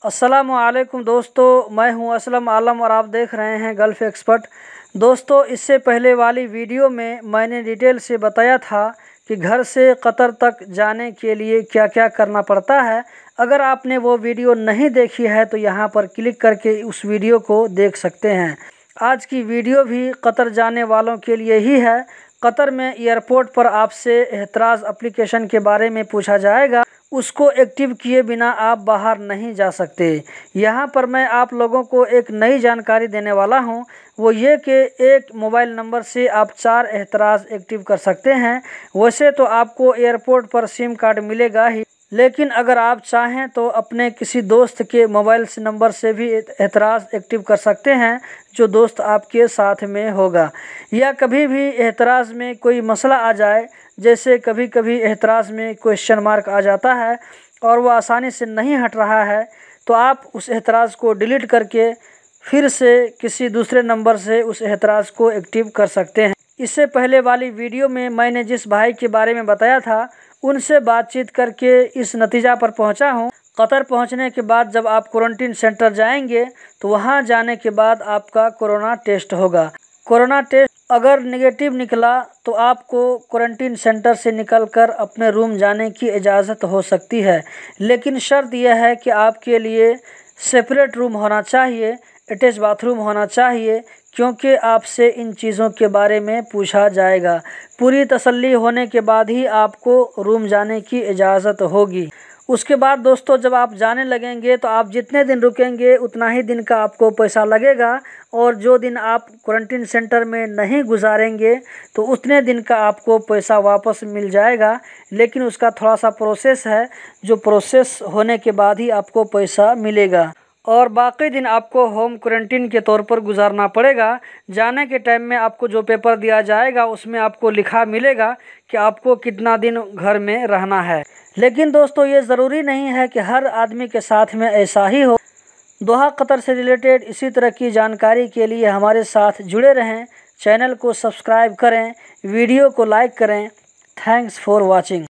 अस्सलामुअलैकुम दोस्तों, मैं हूं असलम आलम और आप देख रहे हैं गल्फ़ एक्सपर्ट। दोस्तों, इससे पहले वाली वीडियो में मैंने डिटेल से बताया था कि घर से कतर तक जाने के लिए क्या क्या करना पड़ता है। अगर आपने वो वीडियो नहीं देखी है तो यहाँ पर क्लिक करके उस वीडियो को देख सकते हैं। आज की वीडियो भी कतर जाने वालों के लिए ही है। कतर में एयरपोर्ट पर आपसे एहतराज़ एप्लीकेशन के बारे में पूछा जाएगा, उसको एक्टिव किए बिना आप बाहर नहीं जा सकते। यहाँ पर मैं आप लोगों को एक नई जानकारी देने वाला हूँ, वो ये कि एक मोबाइल नंबर से आप 4 एहतराज़ एक्टिव कर सकते हैं। वैसे तो आपको एयरपोर्ट पर सिम कार्ड मिलेगा ही, लेकिन अगर आप चाहें तो अपने किसी दोस्त के मोबाइल नंबर से भी एहतराज़ एक्टिव कर सकते हैं, जो दोस्त आपके साथ में होगा। या कभी भी एहतराज़ में कोई मसला आ जाए, जैसे कभी कभी एहतराज़ में क्वेश्चन मार्क आ जाता है और वो आसानी से नहीं हट रहा है, तो आप उस एहतराज़ को डिलीट करके फिर से किसी दूसरे नंबर से उस एहतराज़ को एक्टिव कर सकते हैं। इससे पहले वाली वीडियो में मैंने जिस भाई के बारे में बताया था, उनसे बातचीत करके इस नतीजा पर पहुंचा हूं। कतर पहुंचने के बाद जब आप क्वारंटीन सेंटर जाएंगे तो वहां जाने के बाद आपका कोरोना टेस्ट होगा। कोरोना टेस्ट अगर नेगेटिव निकला तो आपको क्वारंटीन सेंटर से निकलकर अपने रूम जाने की इजाज़त हो सकती है, लेकिन शर्त यह है कि आपके लिए सेपरेट रूम होना चाहिए, अटैच बाथरूम होना चाहिए, क्योंकि आपसे इन चीज़ों के बारे में पूछा जाएगा। पूरी तसल्ली होने के बाद ही आपको रूम जाने की इजाज़त होगी। उसके बाद दोस्तों, जब आप जाने लगेंगे तो आप जितने दिन रुकेंगे उतना ही दिन का आपको पैसा लगेगा, और जो दिन आप क्वारंटीन सेंटर में नहीं गुजारेंगे तो उतने दिन का आपको पैसा वापस मिल जाएगा। लेकिन उसका थोड़ा सा प्रोसेस है, जो प्रोसेस होने के बाद ही आपको पैसा मिलेगा, और बाकी दिन आपको होम क्वारंटीन के तौर पर गुजारना पड़ेगा। जाने के टाइम में आपको जो पेपर दिया जाएगा उसमें आपको लिखा मिलेगा कि आपको कितना दिन घर में रहना है। लेकिन दोस्तों, ये ज़रूरी नहीं है कि हर आदमी के साथ में ऐसा ही हो। दोहा कतर से रिलेटेड इसी तरह की जानकारी के लिए हमारे साथ जुड़े रहें। चैनल को सब्सक्राइब करें, वीडियो को लाइक करें। Thanks for watching.